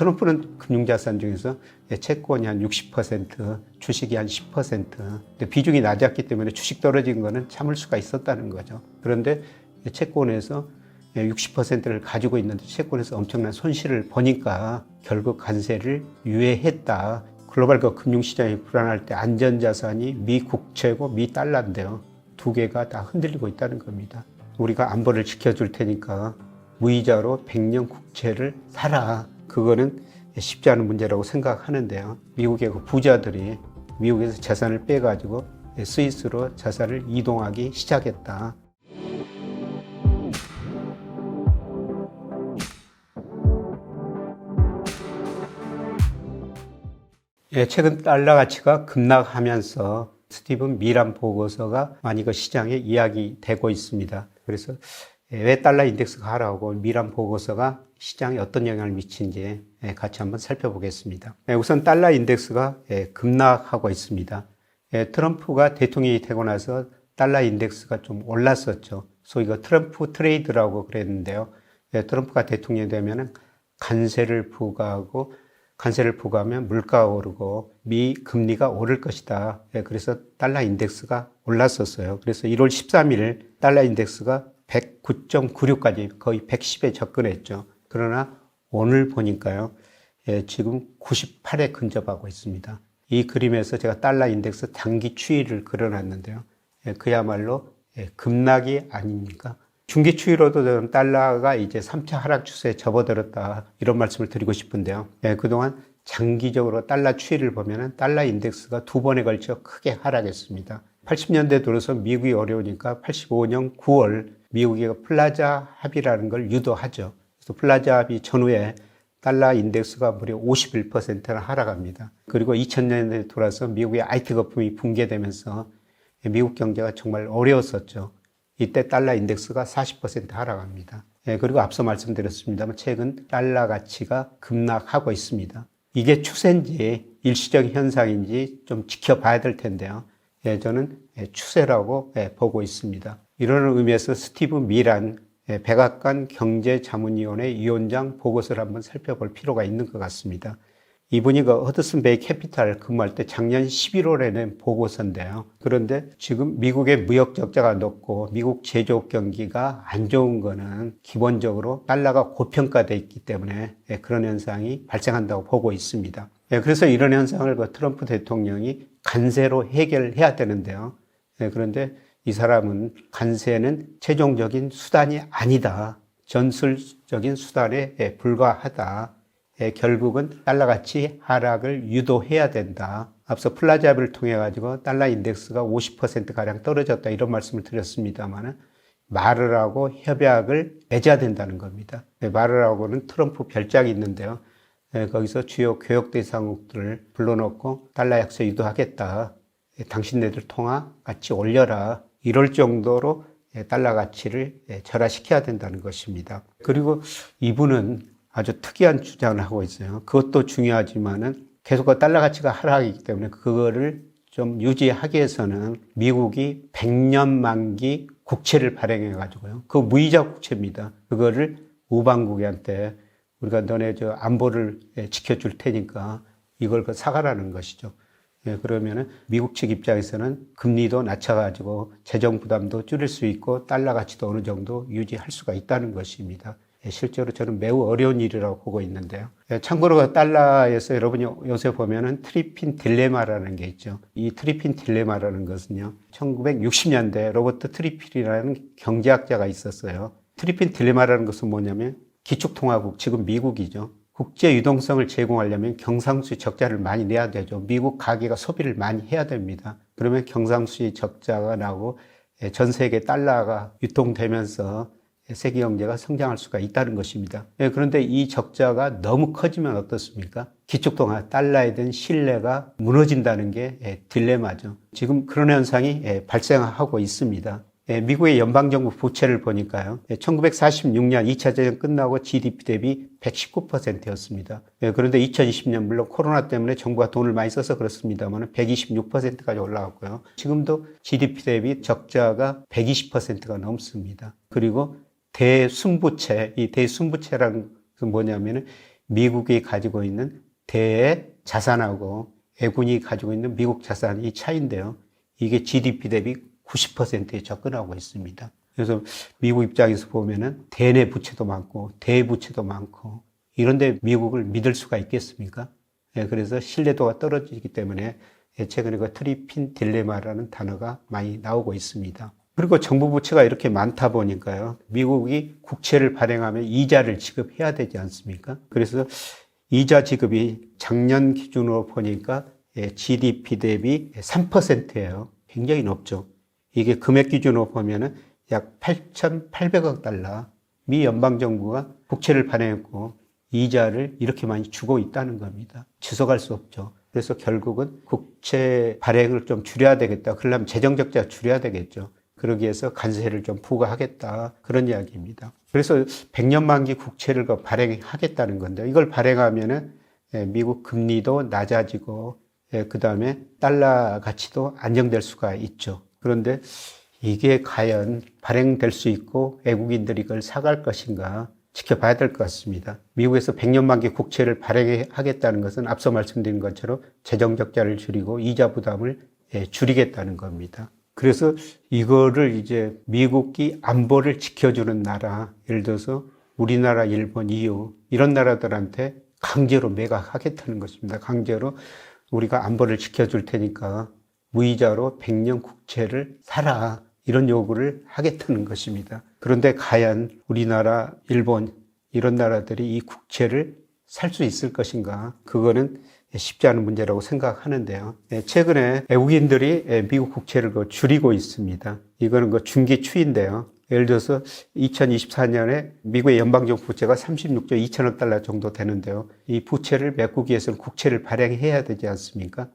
트럼프는 금융자산 중에서 채권이 한 60%, 주식이 한 10%. 근데 비중이 낮았기 때문에 주식 떨어진 거는 참을 수가 있었다는 거죠. 그런데 채권에서 60%를 가지고 있는데 채권에서 엄청난 손실을 보니까 결국 관세를 유예했다. 글로벌 금융시장이 불안할 때 안전자산이 미 국채고 미 달러인데요. 두 개가 다 흔들리고 있다는 겁니다. 우리가 안보를 지켜줄 테니까 무이자로 100년 국채를 사라. 그거는 쉽지 않은 문제라고 생각하는데요. 미국의 부자들이 미국에서 자산을 빼가지고 스위스로 자산을 이동하기 시작했다. 최근 달러 가치가 급락하면서 스티븐 미란 보고서가 많이 그 시장에 이야기되고 있습니다. 그래서 왜 달러 인덱스가 하락하고 미란 보고서가 시장에 어떤 영향을 미치는지 같이 한번 살펴보겠습니다. 우선 달러 인덱스가 급락하고 있습니다. 트럼프가 대통령이 되고 나서 달러 인덱스가 좀 올랐었죠. 소위 그 트럼프 트레이드라고 그랬는데요. 트럼프가 대통령이 되면은 관세를 부과하면 물가가 오르고 미 금리가 오를 것이다. 그래서 달러 인덱스가 올랐었어요. 그래서 1월 13일 달러 인덱스가 109.96까지 거의 110에 접근했죠. 그러나 오늘 보니까요, 지금 98에 근접하고 있습니다. 이 그림에서 제가 달러 인덱스 단기 추이를 그려놨는데요. 그야말로 급락이 아닙니까? 중기 추이로도 저는 달러가 이제 3차 하락 추세에 접어들었다. 이런 말씀을 드리고 싶은데요. 그동안 장기적으로 달러 추이를 보면은 달러 인덱스가 두 번에 걸쳐 크게 하락했습니다. 80년대 들어서 미국이 어려우니까 85년 9월 미국이 플라자 합의라는 걸 유도하죠. 그래서 플라자 합의 전후에 달러 인덱스가 무려 51%나 하락합니다. 그리고 2000년대에 돌아서 미국의 IT 거품이 붕괴되면서 미국 경제가 정말 어려웠었죠. 이때 달러 인덱스가 40% 하락합니다. 그리고 앞서 말씀드렸습니다만 최근 달러 가치가 급락하고 있습니다. 이게 추세인지 일시적 현상인지 좀 지켜봐야 될 텐데요. 저는 추세라고 보고 있습니다. 이런 의미에서 스티븐 미란 백악관 경제자문위원회 위원장 보고서를 한번 살펴볼 필요가 있는 것 같습니다. 이분이 그 허드슨 베이 캐피탈 근무할 때 작년 11월에 낸 보고서인데요. 그런데 지금 미국의 무역 적자가 높고 미국 제조업 경기가 안 좋은 거는 기본적으로 달러가 고평가되어 있기 때문에 그런 현상이 발생한다고 보고 있습니다. 그래서 이런 현상을 그 트럼프 대통령이 관세로 해결해야 되는데요. 그런데 이 사람은 관세는 최종적인 수단이 아니다. 전술적인 수단에 불과하다. 결국은 달러 가치 하락을 유도해야 된다. 앞서 플라자 합의를 통해 가지고 달러 인덱스가 50%가량 떨어졌다 이런 말씀을 드렸습니다만 말을 하고 협약을 맺어야 된다는 겁니다. 말을 하고는 트럼프 별장이 있는데요. 거기서 주요 교역 대상국들을 불러놓고 달러 약세 유도하겠다. 당신네들 통화 같이 올려라. 이럴 정도로 달러 가치를 절하시켜야 된다는 것입니다. 그리고 이분은 아주 특이한 주장을 하고 있어요. 그것도 중요하지만은 계속 달러 가치가 하락이기 때문에 그거를 좀 유지하기 위해서는 미국이 100년 만기 국채를 발행해 가지고요. 그 무이자 국채입니다. 그거를 우방국한테 우리가 너네 안보를 지켜줄 테니까 이걸 사가라는 것이죠. 그러면은 미국 측 입장에서는 금리도 낮춰가지고 재정 부담도 줄일 수 있고 달러 가치도 어느 정도 유지할 수가 있다는 것입니다. 실제로 저는 매우 어려운 일이라고 보고 있는데요. 참고로 달러에서 여러분이 요새 보면은 트리핀 딜레마라는 게 있죠. 이 트리핀 딜레마라는 것은요, 1960년대 로버트 트리핀이라는 경제학자가 있었어요. 트리핀 딜레마라는 것은 뭐냐면 기축통화국, 지금 미국이죠. 국제 유동성을 제공하려면 경상수지 적자를 많이 내야 되죠. 미국 가계가 소비를 많이 해야 됩니다. 그러면 경상수지 적자가 나고 전 세계 달러가 유통되면서 세계 경제가 성장할 수가 있다는 것입니다. 그런데 이 적자가 너무 커지면 어떻습니까? 기축통화, 달러에 대한 신뢰가 무너진다는 게 딜레마죠. 지금 그런 현상이 발생하고 있습니다. 미국의 연방정부 부채를 보니까요. 1946년 2차 대전 끝나고 GDP 대비 119%였습니다. 그런데 2020년 물론 코로나 때문에 정부가 돈을 많이 써서 그렇습니다만 126%까지 올라갔고요. 지금도 GDP 대비 적자가 120%가 넘습니다. 그리고 대순부채, 이 대순부채란 건 뭐냐면은 미국이 가지고 있는 대의 자산하고 애군이 가지고 있는 미국 자산이 차이인데요. 이게 GDP 대비 90%에 접근하고 있습니다. 그래서 미국 입장에서 보면은 대내 부채도 많고 대부채도 많고 이런데 미국을 믿을 수가 있겠습니까? 그래서 신뢰도가 떨어지기 때문에 최근에 그 트리핀 딜레마라는 단어가 많이 나오고 있습니다. 그리고 정부 부채가 이렇게 많다 보니까요. 미국이 국채를 발행하면 이자를 지급해야 되지 않습니까? 그래서 이자 지급이 작년 기준으로 보니까 GDP 대비 3%예요. 굉장히 높죠. 이게 금액 기준으로 보면은 약 8,800억 달러 미 연방정부가 국채를 발행했고 이자를 이렇게 많이 주고 있다는 겁니다. 지속할 수 없죠. 그래서 결국은 국채 발행을 좀 줄여야 되겠다. 그러려면 재정 적자 줄여야 되겠죠. 그러기 위해서 관세를 좀 부과하겠다. 그런 이야기입니다. 그래서 100년 만기 국채를 발행하겠다는 건데 이걸 발행하면은 미국 금리도 낮아지고 그 다음에 달러 가치도 안정될 수가 있죠. 그런데 이게 과연 발행될 수 있고 외국인들이 이걸 사갈 것인가 지켜봐야 될 것 같습니다. 미국에서 100년 만기 국채를 발행하겠다는 것은 앞서 말씀드린 것처럼 재정 적자를 줄이고 이자 부담을 줄이겠다는 겁니다. 그래서 이거를 이제 미국이 안보를 지켜주는 나라, 예를 들어서 우리나라, 일본, EU 이런 나라들한테 강제로 매각하겠다는 것입니다. 강제로 우리가 안보를 지켜줄 테니까 무이자로 100년 국채를 사라. 이런 요구를 하겠다는 것입니다. 그런데 과연 우리나라, 일본 이런 나라들이 이 국채를 살 수 있을 것인가? 그거는 쉽지 않은 문제라고 생각하는데요. 최근에 외국인들이 미국 국채를 줄이고 있습니다. 이거는 중기 추이인데요. 예를 들어서 2024년에 미국의 연방정부 부채가 36조 2천억 달러 정도 되는데요. 이 부채를 메꾸기 위해서는 국채를 발행해야 되지 않습니까?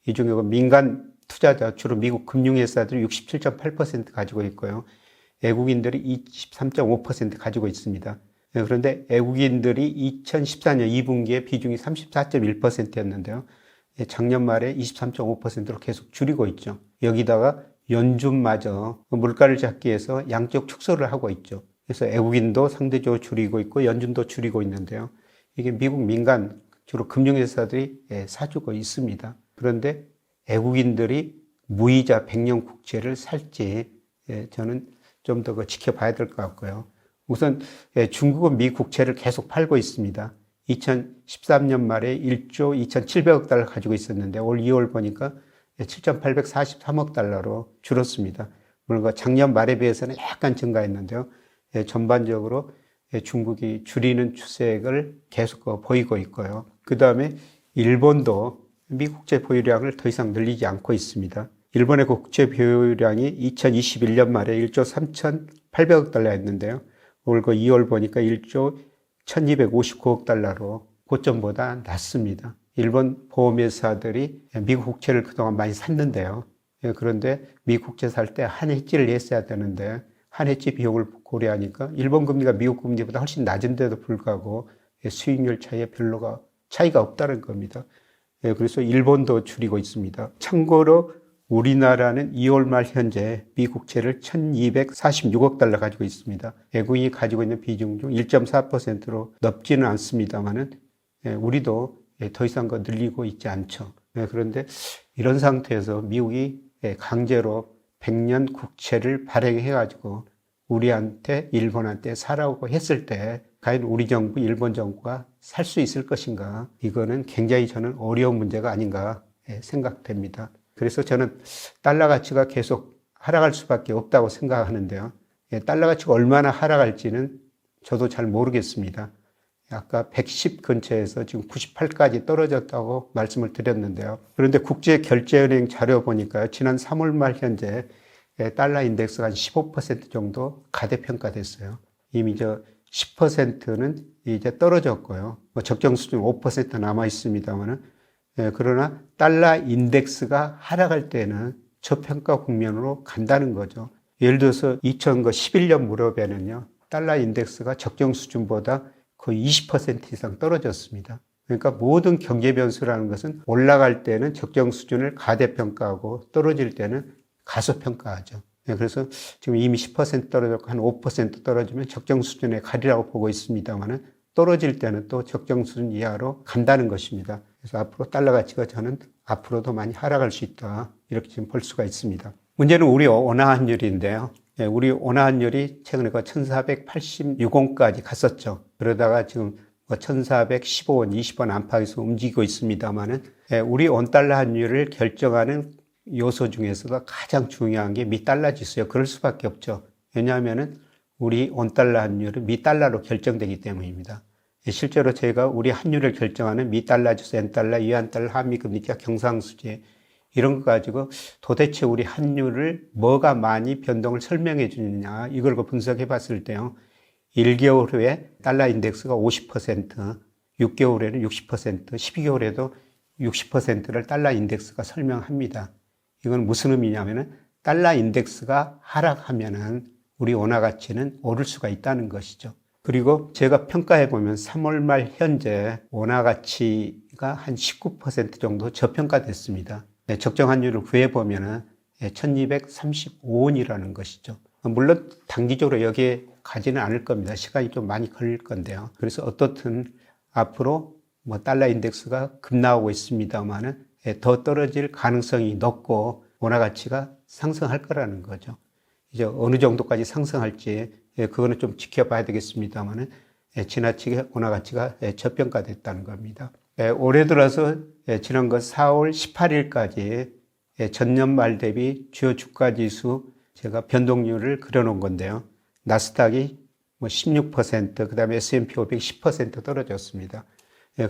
이 중에 민간 투자자, 주로 미국 금융회사들이 67.8% 가지고 있고요. 외국인들이 23.5% 가지고 있습니다. 그런데 외국인들이 2014년 2분기에 비중이 34.1%였는데요. 작년 말에 23.5%로 계속 줄이고 있죠. 여기다가 연준마저 물가를 잡기 위해서 양적 축소를 하고 있죠. 그래서 외국인도 상대적으로 줄이고 있고 연준도 줄이고 있는데요. 이게 미국 민간, 주로 금융회사들이 사주고 있습니다. 그런데 외국인들이 무이자 100년 국채를 살지 저는 좀 더 지켜봐야 될 것 같고요. 우선 중국은 미 국채를 계속 팔고 있습니다. 2013년 말에 1조 2,700억 달러 가지고 있었는데 올 2월 보니까 7,843억 달러로 줄었습니다. 물론 작년 말에 비해서는 약간 증가했는데요. 전반적으로 중국이 줄이는 추세를 계속 보이고 있고요. 그 다음에 일본도 미 국채 보유량을 더 이상 늘리지 않고 있습니다. 일본의 국채 보유량이 2021년 말에 1조 3,800억 달러였는데요. 올 2월 보니까 1조 1,259억 달러로 고점보다 낮습니다. 일본 보험회사들이 미국 국채를 그동안 많이 샀는데요. 그런데 미국 국채 살 때 한해지를 했어야 되는데 한해지 비용을 고려하니까 일본 금리가 미국 금리보다 훨씬 낮은데도 불구하고 수익률 차이에 별로가 차이가 없다는 겁니다. 그래서 일본도 줄이고 있습니다. 참고로 우리나라는 2월 말 현재 미 국채를 1,246억 달러 가지고 있습니다. 외국인이 가지고 있는 비중 중 1.4%로 높지는 않습니다만은 우리도 더 이상 늘리고 있지 않죠. 그런데 이런 상태에서 미국이 강제로 100년 국채를 발행해가지고 우리한테 일본한테 사라고 했을 때 과연 우리 정부, 일본 정부가 살 수 있을 것인가? 이거는 굉장히 저는 어려운 문제가 아닌가 생각됩니다. 그래서 저는 달러 가치가 계속 하락할 수밖에 없다고 생각하는데요. 달러 가치가 얼마나 하락할지는 저도 잘 모르겠습니다. 아까 110 근처에서 지금 98까지 떨어졌다고 말씀을 드렸는데요. 그런데 국제결제은행 자료 보니까 지난 3월 말 현재 달러 인덱스가 한 15% 정도 가대평가됐어요. 이미 10%는 이제 떨어졌고요. 적정 수준 5% 남아 있습니다만은 그러나 달러 인덱스가 하락할 때는 저평가 국면으로 간다는 거죠. 예를 들어서 2011년 무렵에는요. 달러 인덱스가 적정 수준보다 거의 20% 이상 떨어졌습니다. 그러니까 모든 경제 변수라는 것은 올라갈 때는 적정 수준을 가대평가하고 떨어질 때는 가소평가하죠. 그래서 지금 이미 10% 떨어졌고 한 5% 떨어지면 적정 수준에 가리라고 보고 있습니다만은 떨어질 때는 또 적정 수준 이하로 간다는 것입니다. 그래서 앞으로 달러 가치가 저는 앞으로도 많이 하락할 수 있다. 이렇게 지금 볼 수가 있습니다. 문제는 우리 원화 환율인데요. 우리 원화 환율이 최근에 1486원까지 갔었죠. 그러다가 지금 1415원, 20원 안팎에서 움직이고 있습니다만은 우리 원달러 환율을 결정하는 요소 중에서도 가장 중요한 게 미달러 지수예요. 그럴 수밖에 없죠. 왜냐하면은 우리 원달러 환율은 미달러로 결정되기 때문입니다. 실제로 저희가 우리 환율을 결정하는 미달러 지수, 엔달러, 위안달러, 한미금리가 경상수지 이런 거 가지고 도대체 우리 환율을 뭐가 많이 변동을 설명해 주느냐 이걸 분석해 봤을 때요. 1개월 후에 달러 인덱스가 50%, 6개월에는 60%, 12개월에도 60%를 달러 인덱스가 설명합니다. 이건 무슨 의미냐면은 달러 인덱스가 하락하면은 우리 원화 가치는 오를 수가 있다는 것이죠. 그리고 제가 평가해 보면 3월 말 현재 원화 가치가 한 19% 정도 저평가됐습니다. 적정 환율을 구해 보면은 1235원이라는 것이죠. 물론 단기적으로 여기에 가지는 않을 겁니다. 시간이 좀 많이 걸릴 건데요. 그래서 어떻든 앞으로 달러 인덱스가 급락하고 있습니다만은 더 떨어질 가능성이 높고 원화 가치가 상승할 거라는 거죠. 이제 어느 정도까지 상승할지 그거는 좀 지켜봐야 되겠습니다만은 지나치게 원화 가치가 저평가됐다는 겁니다. 올해 들어서 지난 4월 18일까지 전년 말 대비 주요 주가 지수 제가 변동률을 그려놓은 건데요. 나스닥이 16%, 그 다음에 S&P 500 10% 떨어졌습니다.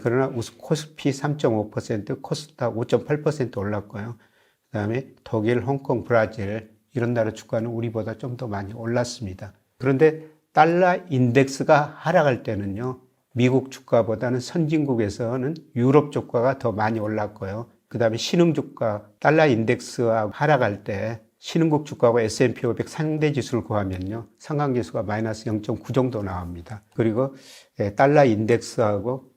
그러나 우선 코스피 3.5%, 코스닥 5.8% 올랐고요. 그 다음에 독일, 홍콩, 브라질 이런 나라 주가는 우리보다 좀 더 많이 올랐습니다. 그런데 달러 인덱스가 하락할 때는요. 미국 주가보다는 선진국에서는 유럽 주가가 더 많이 올랐고요. 그 다음에 신흥 주가, 달러 인덱스가 하락할 때 신흥국 주가하고 S&P 500 상대 지수를 구하면요. 상관계수가 마이너스 0.9 정도 나옵니다. 그리고 달러 인덱스하고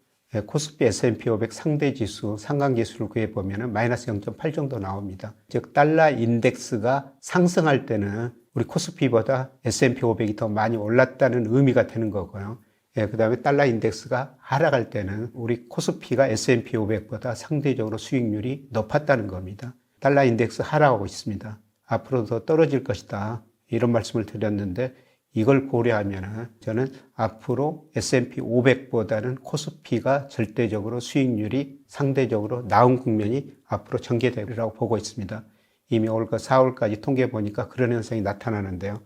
코스피 S&P 500 상대 지수 상관계수를 구해보면 마이너스 0.8 정도 나옵니다. 즉 달러 인덱스가 상승할 때는 우리 코스피보다 S&P 500이 더 많이 올랐다는 의미가 되는 거고요. 그 다음에 달러 인덱스가 하락할 때는 우리 코스피가 S&P 500보다 상대적으로 수익률이 높았다는 겁니다. 달러 인덱스 하락하고 있습니다. 앞으로 더 떨어질 것이다. 이런 말씀을 드렸는데 이걸 고려하면 저는 앞으로 S&P 500보다는 코스피가 절대적으로 수익률이 상대적으로 나은 국면이 앞으로 전개되리라고 보고 있습니다. 이미 올 4월까지 통계 보니까 그런 현상이 나타나는데요.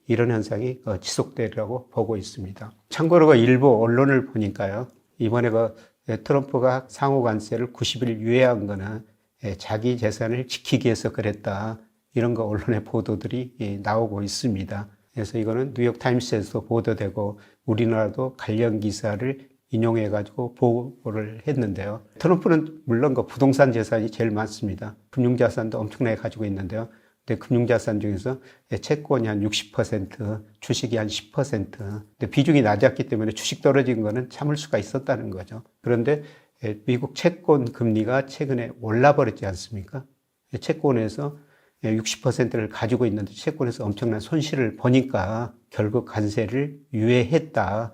이런 현상이 지속되리라고 보고 있습니다. 참고로 일부 언론을 보니까요. 이번에 트럼프가 상호 관세를 90일 유예한 거는 자기 재산을 지키기 위해서 그랬다. 이런 언론의 보도들이 나오고 있습니다. 그래서 이거는 뉴욕타임스에서도 보도되고 우리나라도 관련 기사를 인용해가지고 보고를 했는데요. 트럼프는 물론 부동산 재산이 제일 많습니다. 금융자산도 엄청나게 가지고 있는데요. 근데 금융자산 중에서 채권이 한 60%, 주식이 한 10%. 근데 비중이 낮았기 때문에 주식 떨어진 거는 참을 수가 있었다는 거죠. 그런데 미국 채권 금리가 최근에 올라버렸지 않습니까? 채권에서 60%를 가지고 있는데 채권에서 엄청난 손실을 보니까 결국 관세를 유예했다.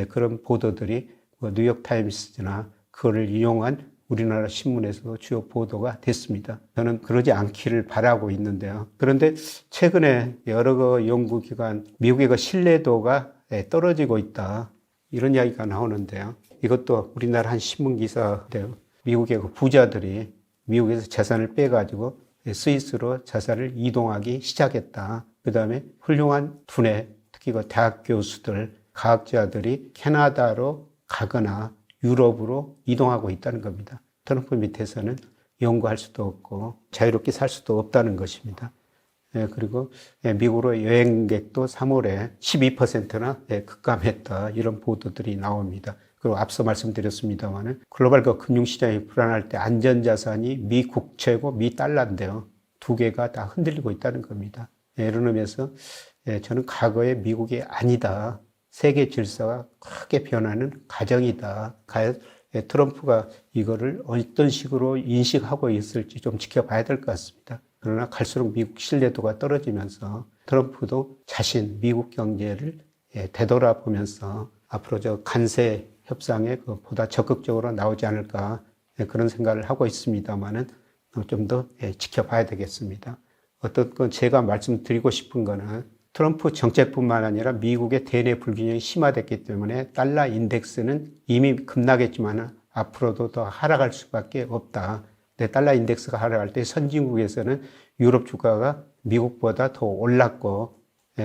그런 보도들이 뉴욕타임스나 그거를 이용한 우리나라 신문에서도 주요 보도가 됐습니다. 저는 그러지 않기를 바라고 있는데요. 그런데 최근에 여러 연구기관, 미국의 신뢰도가 떨어지고 있다. 이런 이야기가 나오는데요. 이것도 우리나라 한 신문기사인데요. 미국의 부자들이 미국에서 재산을 빼가지고 스위스로 자산을 이동하기 시작했다. 그 다음에 훌륭한 두뇌, 특히 대학 교수들, 과학자들이 캐나다로 가거나 유럽으로 이동하고 있다는 겁니다. 트럼프 밑에서는 연구할 수도 없고 자유롭게 살 수도 없다는 것입니다. 그리고 미국으로 여행객도 3월에 12%나 급감했다. 이런 보도들이 나옵니다. 그리고 앞서 말씀드렸습니다만은 글로벌 금융시장이 불안할 때 안전자산이 미 국채고 미 달러인데요. 두 개가 다 흔들리고 있다는 겁니다. 이런 의미에서 저는 과거의 미국이 아니다. 세계 질서가 크게 변하는 과정이다. 과연 트럼프가 이거를 어떤 식으로 인식하고 있을지 좀 지켜봐야 될 것 같습니다. 그러나 갈수록 미국 신뢰도가 떨어지면서 트럼프도 자신 미국 경제를 되돌아보면서 앞으로 관세 협상에 보다 적극적으로 나오지 않을까 그런 생각을 하고 있습니다만은 좀 더 지켜봐야 되겠습니다. 어떻건 제가 말씀드리고 싶은 거는 트럼프 정책뿐만 아니라 미국의 대내 불균형이 심화됐기 때문에 달러 인덱스는 이미 급락했지만 앞으로도 더 하락할 수밖에 없다. 달러 인덱스가 하락할 때 선진국에서는 유럽 주가가 미국보다 더 올랐고,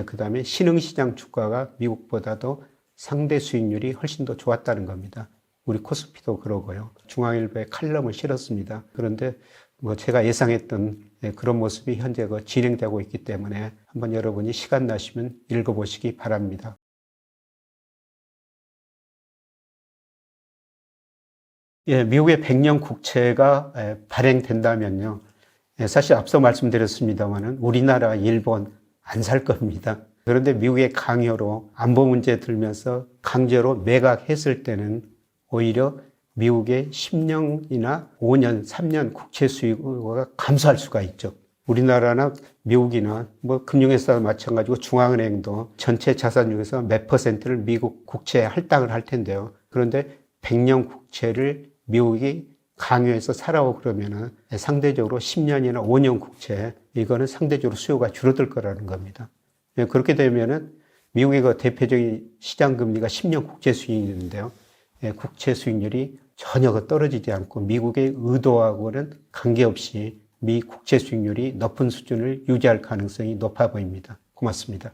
그 다음에 신흥시장 주가가 미국보다도 상대 수익률이 훨씬 더 좋았다는 겁니다. 우리 코스피도 그러고요. 중앙일보에 칼럼을 실었습니다. 그런데 제가 예상했던 그런 모습이 현재 진행되고 있기 때문에 한번 여러분이 시간 나시면 읽어보시기 바랍니다. 미국의 100년 국채가 발행된다면요. 사실 앞서 말씀드렸습니다만은 우리나라, 일본 안 살 겁니다. 그런데 미국의 강요로 안보 문제 들면서 강제로 매각했을 때는 오히려 미국의 10년이나 5년, 3년 국채 수익가 감소할 수가 있죠. 우리나라나 미국이나 금융회사와 마찬가지고 중앙은행도 전체 자산 중에서 몇 퍼센트를 미국 국채에 할당을 할 텐데요. 그런데 100년 국채를 미국이 강요해서 사라고 그러면은 상대적으로 10년이나 5년 국채, 이거는 상대적으로 수요가 줄어들 거라는 겁니다. 그렇게 되면은 미국의 대표적인 시장 금리가 10년 국채 수익률인데요. 국채 수익률이 전혀 떨어지지 않고 미국의 의도하고는 관계없이 미 국채 수익률이 높은 수준을 유지할 가능성이 높아 보입니다. 고맙습니다.